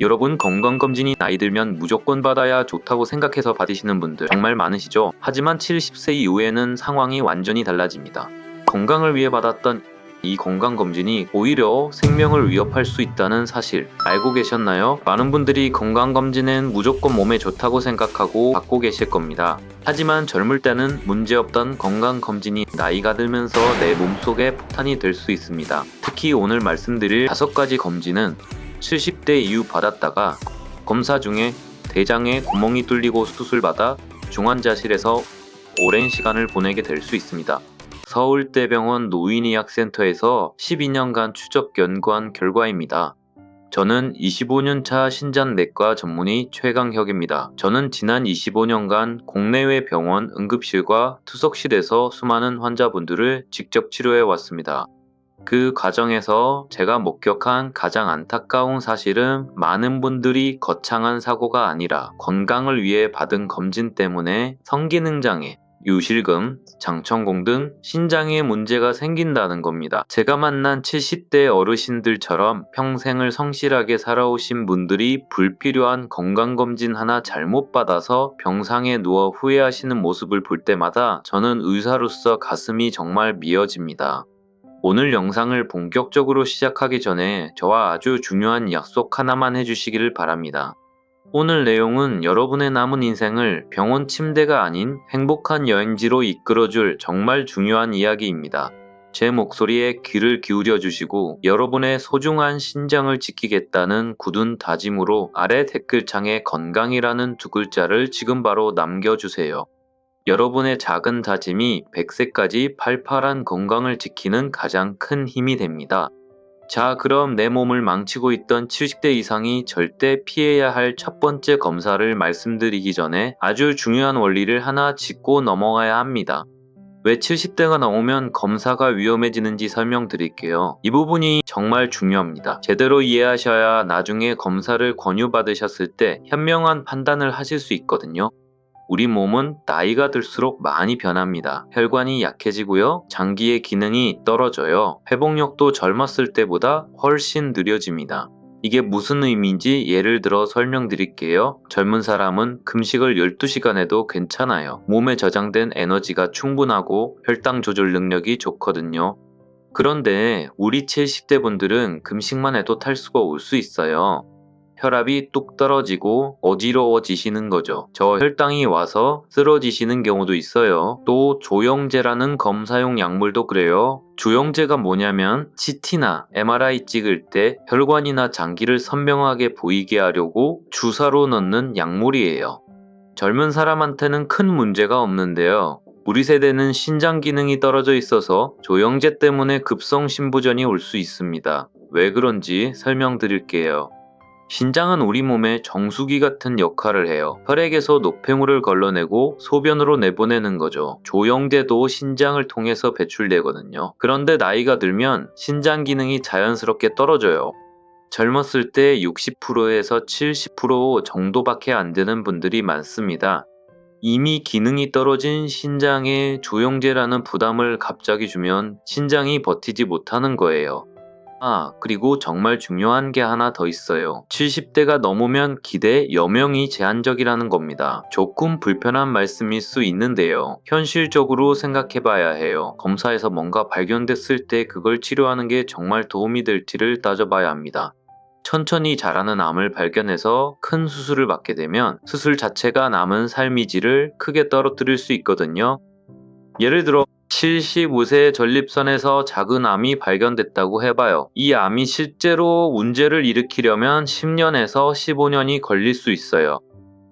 여러분, 건강검진이 나이 들면 무조건 받아야 좋다고 생각해서 받으시는 분들 정말 많으시죠? 하지만 70세 이후에는 상황이 완전히 달라집니다. 건강을 위해 받았던 이 건강검진이 오히려 생명을 위협할 수 있다는 사실 알고 계셨나요? 많은 분들이 건강검진은 무조건 몸에 좋다고 생각하고 받고 계실 겁니다. 하지만 젊을 때는 문제없던 건강검진이 나이가 들면서 내 몸속에 폭탄이 될 수 있습니다. 특히 오늘 말씀드릴 5가지 검진은 70대 이후 받았다가 검사 중에 대장에 구멍이 뚫리고 수술받아 중환자실에서 오랜 시간을 보내게 될 수 있습니다. 서울대병원 노인의학센터에서 12년간 추적 연구한 결과입니다. 저는 25년차 신장내과 전문의 최강혁입니다. 저는 지난 25년간 국내외 병원 응급실과 투석실에서 수많은 환자분들을 직접 치료해 왔습니다. 그 과정에서 제가 목격한 가장 안타까운 사실은 많은 분들이 거창한 사고가 아니라 건강을 위해 받은 검진 때문에 성기능장애, 유실금, 장천공 등 신장에 문제가 생긴다는 겁니다. 제가 만난 70대 어르신들처럼 평생을 성실하게 살아오신 분들이 불필요한 건강검진 하나 잘못 받아서 병상에 누워 후회하시는 모습을 볼 때마다 저는 의사로서 가슴이 정말 미어집니다. 오늘 영상을 본격적으로 시작하기 전에 저와 아주 중요한 약속 하나만 해주시기를 바랍니다. 오늘 내용은 여러분의 남은 인생을 병원 침대가 아닌 행복한 여행지로 이끌어줄 정말 중요한 이야기입니다. 제 목소리에 귀를 기울여 주시고 여러분의 소중한 신장을 지키겠다는 굳은 다짐으로 아래 댓글창에 건강이라는 2글자를 지금 바로 남겨주세요. 여러분의 작은 다짐이 100세까지 팔팔한 건강을 지키는 가장 큰 힘이 됩니다. 자, 그럼 내 몸을 망치고 있던 70대 이상이 절대 피해야 할 첫 번째 검사를 말씀드리기 전에 아주 중요한 원리를 하나 짚고 넘어가야 합니다. 왜 70대가 넘으면 검사가 위험해지는지 설명드릴게요. 이 부분이 정말 중요합니다. 제대로 이해하셔야 나중에 검사를 권유받으셨을 때 현명한 판단을 하실 수 있거든요. 우리 몸은 나이가 들수록 많이 변합니다. 혈관이 약해지고요. 장기의 기능이 떨어져요. 회복력도 젊었을 때보다 훨씬 느려집니다. 이게 무슨 의미인지 예를 들어 설명드릴게요. 젊은 사람은 금식을 12시간 해도 괜찮아요. 몸에 저장된 에너지가 충분하고 혈당 조절 능력이 좋거든요. 그런데 우리 70대 분들은 금식만 해도 탈수가 올 수 있어요. 혈압이 뚝 떨어지고 어지러워지시는 거죠. 저 혈당이 와서 쓰러지시는 경우도 있어요. 또 조영제라는 검사용 약물도 그래요. 조영제가 뭐냐면 CT나 MRI 찍을 때 혈관이나 장기를 선명하게 보이게 하려고 주사로 넣는 약물이에요. 젊은 사람한테는 큰 문제가 없는데요. 우리 세대는 신장 기능이 떨어져 있어서 조영제 때문에 급성 신부전이 올 수 있습니다. 왜 그런지 설명드릴게요. 신장은 우리 몸의 정수기 같은 역할을 해요. 혈액에서 노폐물을 걸러내고 소변으로 내보내는 거죠. 조영제도 신장을 통해서 배출되거든요. 그런데 나이가 들면 신장 기능이 자연스럽게 떨어져요. 젊었을 때 60%에서 70% 정도밖에 안 되는 분들이 많습니다. 이미 기능이 떨어진 신장에 조영제라는 부담을 갑자기 주면 신장이 버티지 못하는 거예요. 그리고 정말 중요한 게 하나 더 있어요. 70대가 넘으면 기대 여명이 제한적이라는 겁니다. 조금 불편한 말씀일 수 있는데요. 현실적으로 생각해 봐야 해요. 검사에서 뭔가 발견됐을 때 그걸 치료하는 게 정말 도움이 될지를 따져봐야 합니다. 천천히 자라는 암을 발견해서 큰 수술을 받게 되면 수술 자체가 남은 삶의 질을 크게 떨어뜨릴 수 있거든요. 예를 들어 75세 전립선에서 작은 암이 발견됐다고 해봐요. 이 암이 실제로 문제를 일으키려면 10년에서 15년이 걸릴 수 있어요.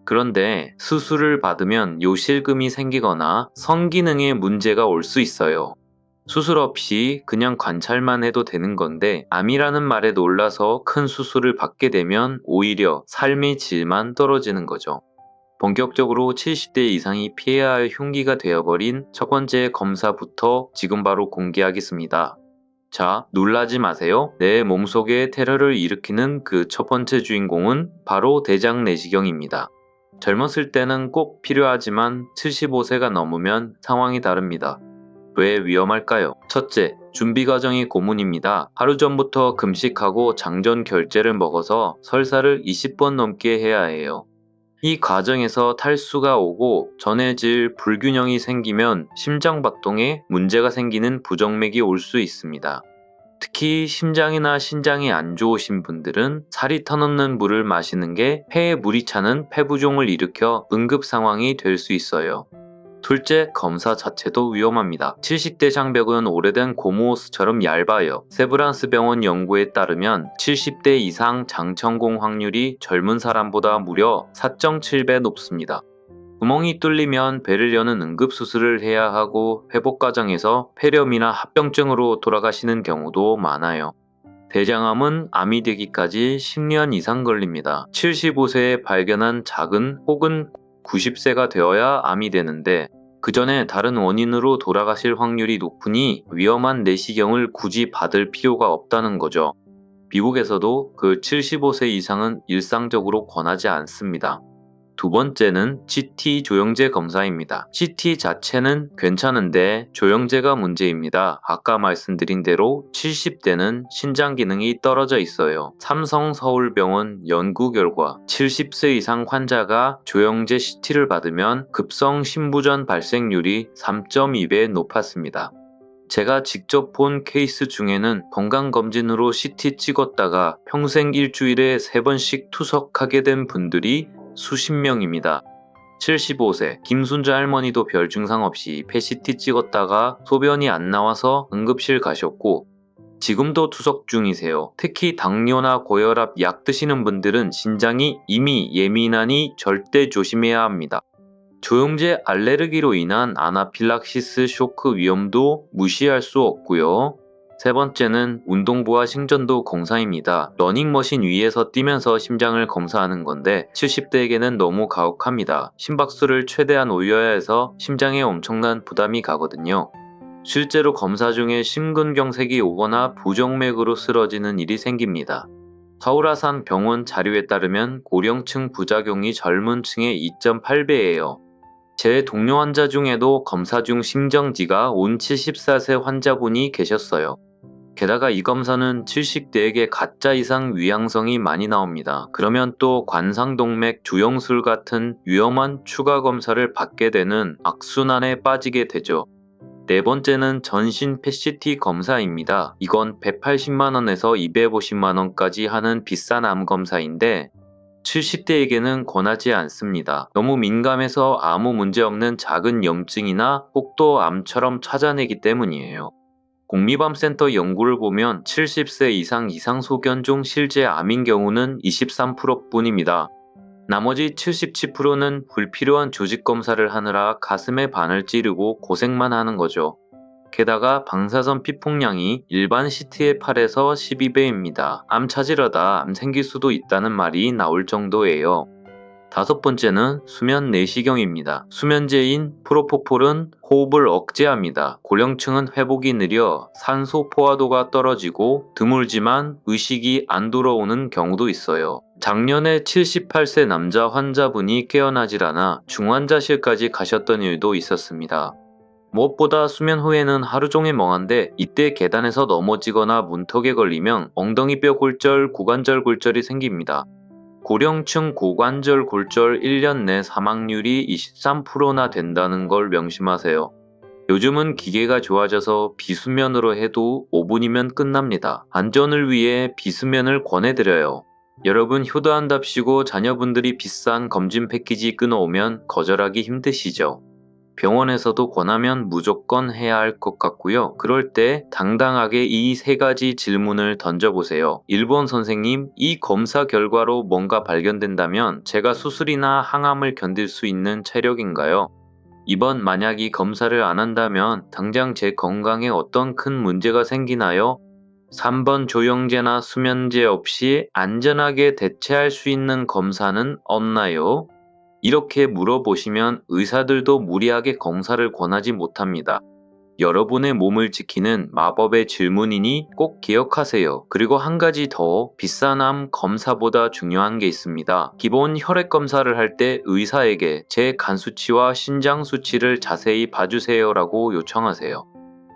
그런데 수술을 받으면 요실금이 생기거나 성기능에 문제가 올 수 있어요. 수술 없이 그냥 관찰만 해도 되는 건데 암이라는 말에 놀라서 큰 수술을 받게 되면 오히려 삶의 질만 떨어지는 거죠. 본격적으로 70대 이상이 피해야 할 흉기가 되어버린 첫 번째 검사부터 지금 바로 공개하겠습니다. 자, 놀라지 마세요. 내 몸속에 테러를 일으키는 그 첫 번째 주인공은 바로 대장 내시경입니다. 젊었을 때는 꼭 필요하지만 75세가 넘으면 상황이 다릅니다. 왜 위험할까요? 첫째, 준비 과정이 고문입니다. 하루 전부터 금식하고 장전 결제를 먹어서 설사를 20번 넘게 해야 해요. 이 과정에서 탈수가 오고 전해질 불균형이 생기면 심장박동에 문제가 생기는 부정맥이 올 수 있습니다. 특히 심장이나 신장이 안 좋으신 분들은 살이 터놓는 물을 마시는 게 폐에 물이 차는 폐부종을 일으켜 응급 상황이 될 수 있어요. 둘째, 검사 자체도 위험합니다. 칠식대 장벽은 오래된 고무호스처럼 얇아요. 세브란스 병원 연구에 따르면 70대 이상 장천공 확률이 젊은 사람보다 무려 4.7배 높습니다. 구멍이 뚫리면 배를 여는 응급수술을 해야 하고 회복 과정에서 폐렴이나 합병증으로 돌아가시는 경우도 많아요. 대장암은 암이 되기까지 10년 이상 걸립니다. 75세에 발견한 작은 혹은 90세가 되어야 암이 되는데 그 전에 다른 원인으로 돌아가실 확률이 높으니 위험한 내시경을 굳이 받을 필요가 없다는 거죠. 미국에서도 그 75세 이상은 일상적으로 권하지 않습니다. 두 번째는 CT 조영제 검사입니다. CT 자체는 괜찮은데 조영제가 문제입니다. 아까 말씀드린 대로 70대는 신장 기능이 떨어져 있어요. 삼성서울병원 연구 결과 70세 이상 환자가 조영제 CT를 받으면 급성 신부전 발생률이 3.2배 높았습니다. 제가 직접 본 케이스 중에는 건강검진으로 CT 찍었다가 평생 일주일에 3번씩 투석하게 된 분들이 수십 명입니다. 75세 김순자 할머니도 별 증상 없이 폐CT 찍었다가 소변이 안 나와서 응급실 가셨고 지금도 투석 중이세요. 특히 당뇨나 고혈압 약 드시는 분들은 신장이 이미 예민하니 절대 조심해야 합니다. 조영제 알레르기로 인한 아나필락시스 쇼크 위험도 무시할 수 없고요. 세 번째는 운동부와 심전도 검사입니다. 러닝머신 위에서 뛰면서 심장을 검사하는 건데 70대에게는 너무 가혹합니다. 심박수를 최대한 올려야 해서 심장에 엄청난 부담이 가거든요. 실제로 검사 중에 심근경색이 오거나 부정맥으로 쓰러지는 일이 생깁니다. 서울아산 병원 자료에 따르면 고령층 부작용이 젊은 층의 2.8배예요. 제 동료 환자 중에도 검사 중 심정지가 온 74세 환자분이 계셨어요. 게다가 이 검사는 70대에게 가짜 이상 위양성이 많이 나옵니다. 그러면 또 관상동맥 주영술 같은 위험한 추가 검사를 받게 되는 악순환에 빠지게 되죠. 네 번째는 전신 PET 검사입니다. 이건 180만원에서 250만원까지 하는 비싼 암 검사인데 70대에게는 권하지 않습니다. 너무 민감해서 아무 문제 없는 작은 염증이나 혹도 암처럼 찾아내기 때문이에요. 국립암센터 연구를 보면 70세 이상 이상소견 중 실제 암인 경우는 23%뿐입니다. 나머지 77%는 불필요한 조직 검사를 하느라 가슴에 바늘 찌르고 고생만 하는 거죠. 게다가 방사선 피폭량이 일반 CT의 8에서 12배입니다. 암 찾으려다 암 생길 수도 있다는 말이 나올 정도예요. 다섯 번째는 수면 내시경입니다. 수면제인 프로포폴은 호흡을 억제합니다. 고령층은 회복이 느려 산소 포화도가 떨어지고 드물지만 의식이 안 돌아오는 경우도 있어요. 작년에 78세 남자 환자분이 깨어나질 않아 중환자실까지 가셨던 일도 있었습니다. 무엇보다 수면 후에는 하루 종일 멍한데 이때 계단에서 넘어지거나 문턱에 걸리면 엉덩이뼈 골절, 고관절 골절이 생깁니다. 고령층 고관절 골절 1년 내 사망률이 23%나 된다는 걸 명심하세요. 요즘은 기계가 좋아져서 비수면으로 해도 5분이면 끝납니다. 안전을 위해 비수면을 권해드려요. 여러분 효도한답시고 자녀분들이 비싼 검진 패키지 끊어오면 거절하기 힘드시죠? 병원에서도 권하면 무조건 해야 할 것 같고요. 그럴 때 당당하게 이 세 가지 질문을 던져보세요. 1번 선생님, 이 검사 결과로 뭔가 발견된다면 제가 수술이나 항암을 견딜 수 있는 체력인가요? 2번, 만약 이 검사를 안 한다면 당장 제 건강에 어떤 큰 문제가 생기나요? 3번, 조영제나 수면제 없이 안전하게 대체할 수 있는 검사는 없나요? 이렇게 물어보시면 의사들도 무리하게 검사를 권하지 못합니다. 여러분의 몸을 지키는 마법의 질문이니 꼭 기억하세요. 그리고 한 가지 더, 비싼 암 검사보다 중요한 게 있습니다. 기본 혈액 검사를 할 때 의사에게 제 간 수치와 신장 수치를 자세히 봐주세요라고 요청하세요.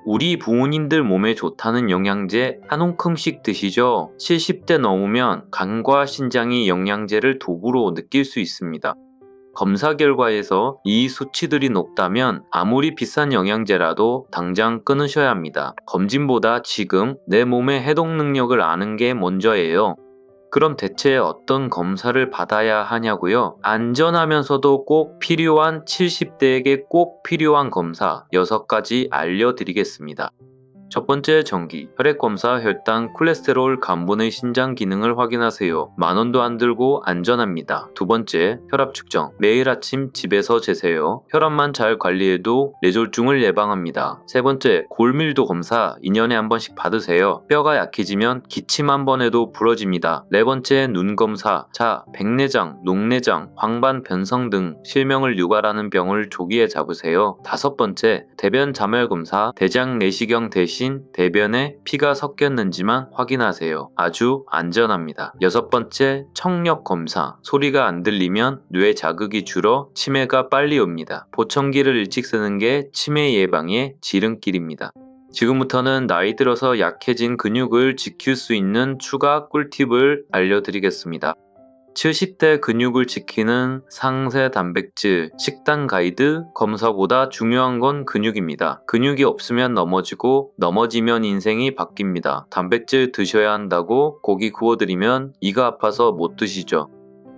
우리 부모님들 몸에 좋다는 영양제 한 움큼씩 드시죠? 70대 넘으면 간과 신장이 영양제를 도구로 느낄 수 있습니다. 검사 결과에서 이 수치들이 높다면 아무리 비싼 영양제라도 당장 끊으셔야 합니다. 검진보다 지금 내 몸의 해독 능력을 아는 게 먼저예요. 그럼 대체 어떤 검사를 받아야 하냐고요? 안전하면서도 꼭 필요한 70대에게 꼭 필요한 검사 6가지 알려드리겠습니다. 첫 번째 정기, 혈액검사, 혈당, 콜레스테롤, 간분의 신장 기능을 확인하세요. 10,000원도 안 들고 안전합니다. 두 번째, 혈압 측정. 매일 아침 집에서 재세요. 혈압만 잘 관리해도 뇌졸중을 예방합니다. 세 번째, 골밀도 검사 2년에 한 번씩 받으세요. 뼈가 약해지면 기침 한 번 해도 부러집니다. 네 번째, 눈 검사. 자, 백내장, 녹내장, 황반 변성 등 실명을 유발하는 병을 조기에 잡으세요. 다섯 번째, 대변 자멸 검사. 대장 내시경 대신 대변에 피가 섞였는지만 확인하세요. 아주 안전합니다. 여섯 번째, 청력 검사. 소리가 안 들리면 뇌 자극이 줄어 치매가 빨리 옵니다. 보청기를 일찍 쓰는 게 치매 예방의 지름길입니다. 지금부터는 나이 들어서 약해진 근육을 지킬 수 있는 추가 꿀팁을 알려드리겠습니다. 70대 근육을 지키는 상세 단백질 식단 가이드 검사보다 중요한 건 근육입니다. 근육이 없으면 넘어지고 넘어지면 인생이 바뀝니다. 단백질 드셔야 한다고 고기 구워드리면 이가 아파서 못 드시죠.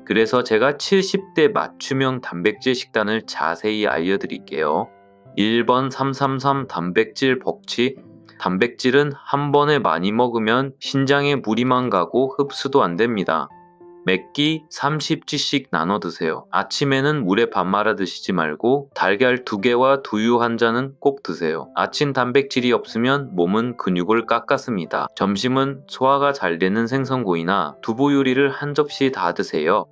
그래서 제가 70대 맞춤형 단백질 식단을 자세히 알려드릴게요. 1번 333 단백질 섭취. 단백질은 한 번에 많이 먹으면 신장에 무리만 가고 흡수도 안 됩니다. 몇끼 30g씩 나눠 드세요. 아침에는 물에 밥 말아 드시지 말고 달걀 2개와 두유 1잔은 꼭 드세요. 아침 단백질이 없으면 몸은 근육을 깎았습니다. 점심은 소화가 잘 되는 생선구이나 두부 요리를 한 접시 다 드세요.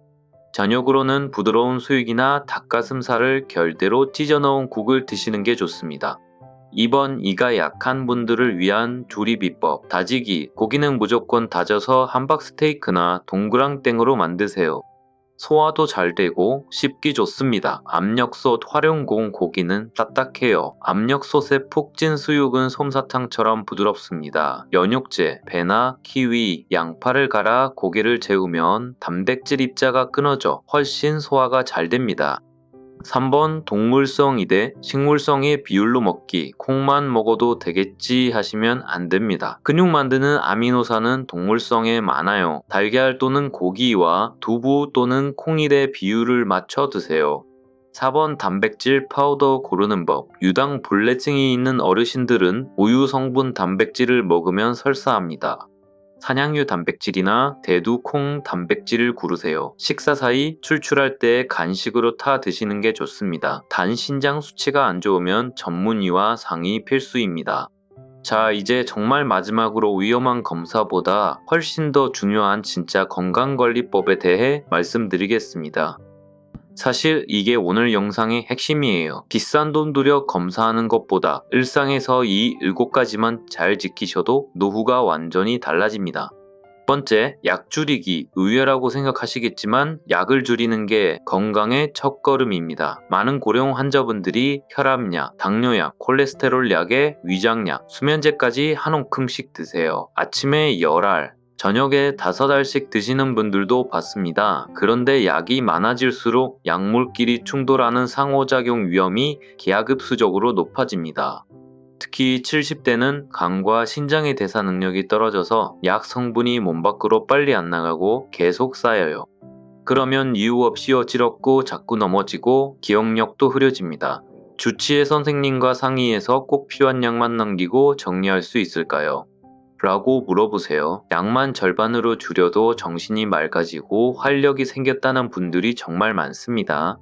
저녁으로는 부드러운 수육이나 닭가슴살을 결대로 찢어 넣은 국을 드시는 게 좋습니다. 2번 이가 약한 분들을 위한 조리 비법. 다지기. 고기는 무조건 다져서 함박 스테이크나 동그랑땡으로 만드세요. 소화도 잘 되고 씹기 좋습니다. 압력솥 활용공 고기는 딱딱해요. 압력솥에 푹 찐 수육은 솜사탕처럼 부드럽습니다. 연육제, 배나 키위, 양파를 갈아 고기를 재우면 단백질 입자가 끊어져 훨씬 소화가 잘 됩니다. 3번 동물성이 대 식물성의 비율로 먹기. 콩만 먹어도 되겠지 하시면 안 됩니다. 근육 만드는 아미노산은 동물성에 많아요. 달걀 또는 고기와 두부 또는 콩일의 비율을 맞춰 드세요. 4번 단백질 파우더 고르는 법. 유당 불내증이 있는 어르신들은 우유 성분 단백질을 먹으면 설사합니다. 산양유 단백질이나 대두 콩 단백질을 고르세요. 식사 사이 출출할 때 간식으로 타 드시는 게 좋습니다. 단 신장 수치가 안 좋으면 전문의와 상의 필수입니다. 자, 이제 정말 마지막으로 위험한 검사보다 훨씬 더 중요한 진짜 건강관리법에 대해 말씀드리겠습니다. 사실 이게 오늘 영상의 핵심이에요. 비싼 돈 들여 검사하는 것보다 일상에서 이 7가지만 잘 지키셔도 노후가 완전히 달라집니다. 첫 번째, 약 줄이기. 의외라고 생각하시겠지만 약을 줄이는 게 건강의 첫걸음입니다. 많은 고령 환자분들이 혈압약, 당뇨약, 콜레스테롤 약에 위장약, 수면제까지 한 움큼씩 드세요. 아침에 열알, 저녁에 5알씩 드시는 분들도 봤습니다. 그런데 약이 많아질수록 약물끼리 충돌하는 상호작용 위험이 기하급수적으로 높아집니다. 특히 70대는 간과 신장의 대사 능력이 떨어져서 약 성분이 몸 밖으로 빨리 안 나가고 계속 쌓여요. 그러면 이유 없이 어지럽고 자꾸 넘어지고 기억력도 흐려집니다. 주치의 선생님과 상의해서 꼭 필요한 약만 남기고 정리할 수 있을까요? 라고 물어보세요. 약만 절반으로 줄여도 정신이 맑아지고 활력이 생겼다는 분들이 정말 많습니다.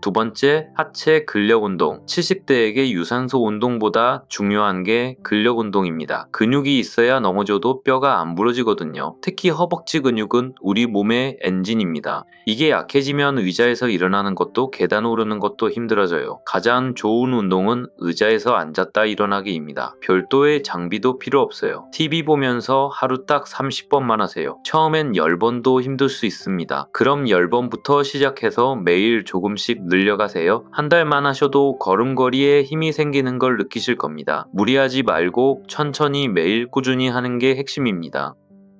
두 번째, 하체 근력 운동. 70대에게 유산소 운동보다 중요한 게 근력 운동입니다. 근육이 있어야 넘어져도 뼈가 안 부러지거든요. 특히 허벅지 근육은 우리 몸의 엔진입니다. 이게 약해지면 의자에서 일어나는 것도 계단 오르는 것도 힘들어져요. 가장 좋은 운동은 의자에서 앉았다 일어나기입니다. 별도의 장비도 필요 없어요. TV 보면서 하루 딱 30번만 하세요. 처음엔 10번도 힘들 수 있습니다. 그럼 10번부터 시작해서 매일 조금씩 늘려가세요. 한 달만 하셔도 걸음걸이에 힘이 생기는 걸 느끼실 겁니다. 무리하지 말고 천천히 매일 꾸준히 하는 게 핵심입니다.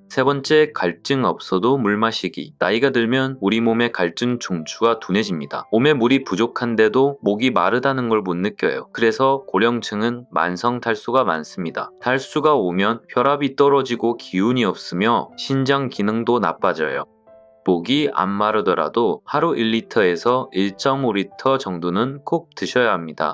세 번째, 갈증 없어도 물 마시기. 나이가 들면 우리 몸의 갈증 중추가 둔해집니다. 몸에 물이 부족한데도 목이 마르다는 걸 못 느껴요. 그래서 고령층은 만성 탈수가 많습니다. 탈수가 오면 혈압이 떨어지고 기운이 없으며 신장 기능도 나빠져요. 목이 안 마르더라도 하루 1리터에서 1.5리터 정도는 꼭 드셔야 합니다.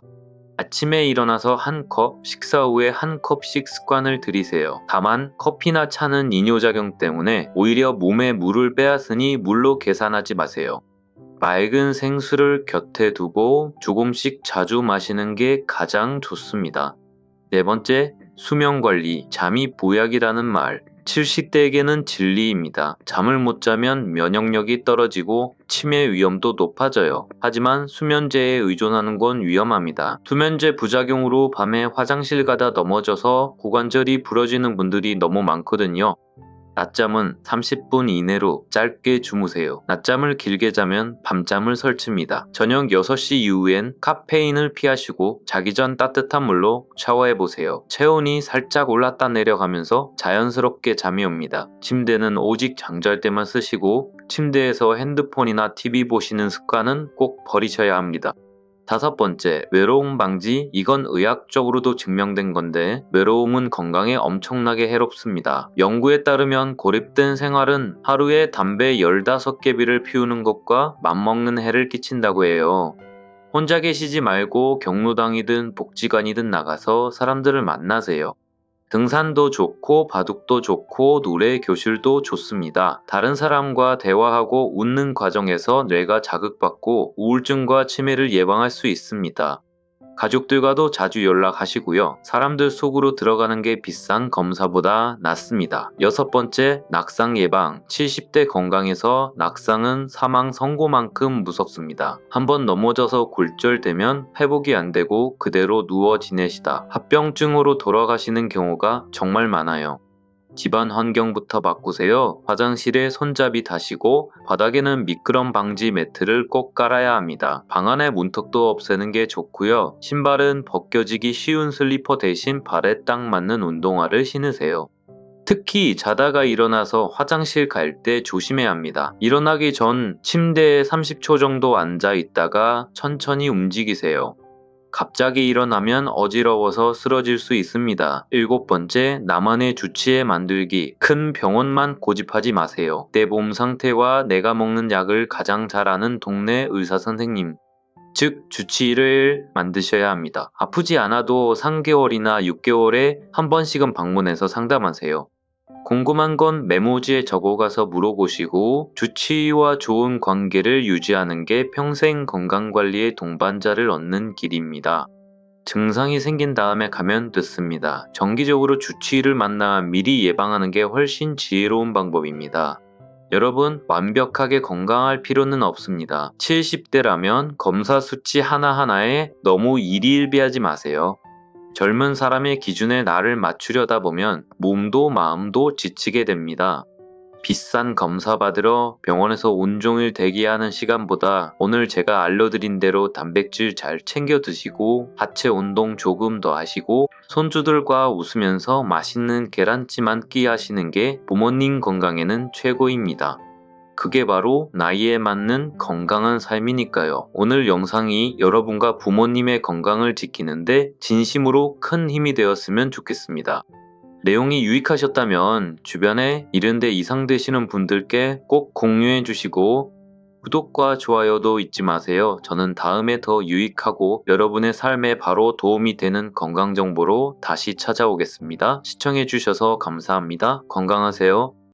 아침에 일어나서 한 컵, 식사 후에 한 컵씩 습관을 들이세요. 다만 커피나 차는 이뇨작용 때문에 오히려 몸에 물을 빼앗으니 물로 계산하지 마세요. 맑은 생수를 곁에 두고 조금씩 자주 마시는 게 가장 좋습니다. 네 번째, 수면 관리, 잠이 보약이라는 말. 70대에게는 진리입니다. 잠을 못 자면 면역력이 떨어지고 치매 위험도 높아져요. 하지만 수면제에 의존하는 건 위험합니다. 수면제 부작용으로 밤에 화장실 가다 넘어져서 고관절이 부러지는 분들이 너무 많거든요. 낮잠은 30분 이내로 짧게 주무세요. 낮잠을 길게 자면 밤잠을 설칩니다. 저녁 6시 이후엔 카페인을 피하시고 자기 전 따뜻한 물로 샤워해보세요. 체온이 살짝 올랐다 내려가면서 자연스럽게 잠이 옵니다. 침대는 오직 잠잘 때만 쓰시고 침대에서 핸드폰이나 TV 보시는 습관은 꼭 버리셔야 합니다. 다섯 번째, 외로움 방지. 이건 의학적으로도 증명된 건데 외로움은 건강에 엄청나게 해롭습니다. 연구에 따르면 고립된 생활은 하루에 담배 15개비를 피우는 것과 맞먹는 해를 끼친다고 해요. 혼자 계시지 말고 경로당이든 복지관이든 나가서 사람들을 만나세요. 등산도 좋고 바둑도 좋고 노래 교실도 좋습니다. 다른 사람과 대화하고 웃는 과정에서 뇌가 자극받고 우울증과 치매를 예방할 수 있습니다. 가족들과도 자주 연락하시고요. 사람들 속으로 들어가는 게 비싼 검사보다 낫습니다. 여섯 번째, 낙상 예방. 70대 건강에서 낙상은 사망 선고만큼 무섭습니다. 한번 넘어져서 골절되면 회복이 안 되고 그대로 누워 지내시다 합병증으로 돌아가시는 경우가 정말 많아요. 집안 환경부터 바꾸세요. 화장실에 손잡이 다시고 바닥에는 미끄럼 방지 매트를 꼭 깔아야 합니다. 방 안에 문턱도 없애는 게 좋고요. 신발은 벗겨지기 쉬운 슬리퍼 대신 발에 딱 맞는 운동화를 신으세요. 특히 자다가 일어나서 화장실 갈 때 조심해야 합니다. 일어나기 전 침대에 30초 정도 앉아 있다가 천천히 움직이세요. 갑자기 일어나면 어지러워서 쓰러질 수 있습니다. 일곱 번째, 나만의 주치의 만들기. 큰 병원만 고집하지 마세요. 내 몸 상태와 내가 먹는 약을 가장 잘 아는 동네 의사 선생님, 즉 주치의를 만드셔야 합니다. 아프지 않아도 3개월이나 6개월에 한 번씩은 방문해서 상담하세요. 궁금한 건 메모지에 적어가서 물어보시고 주치의와 좋은 관계를 유지하는 게 평생 건강관리의 동반자를 얻는 길입니다. 증상이 생긴 다음에 가면 됐습니다. 정기적으로 주치의를 만나 미리 예방하는 게 훨씬 지혜로운 방법입니다. 여러분, 완벽하게 건강할 필요는 없습니다. 70대라면 검사 수치 하나하나에 너무 일희일비하지 마세요. 젊은 사람의 기준에 나를 맞추려다 보면 몸도 마음도 지치게 됩니다. 비싼 검사 받으러 병원에서 온종일 대기하는 시간보다 오늘 제가 알려드린 대로 단백질 잘 챙겨 드시고 하체 운동 조금 더 하시고 손주들과 웃으면서 맛있는 계란찜 한 끼 하시는 게 부모님 건강에는 최고입니다. 그게 바로 나이에 맞는 건강한 삶이니까요. 오늘 영상이 여러분과 부모님의 건강을 지키는데 진심으로 큰 힘이 되었으면 좋겠습니다. 내용이 유익하셨다면 주변에 70대 이상 되시는 분들께 꼭 공유해 주시고 구독과 좋아요도 잊지 마세요. 저는 다음에 더 유익하고 여러분의 삶에 바로 도움이 되는 건강 정보로 다시 찾아오겠습니다. 시청해 주셔서 감사합니다. 건강하세요.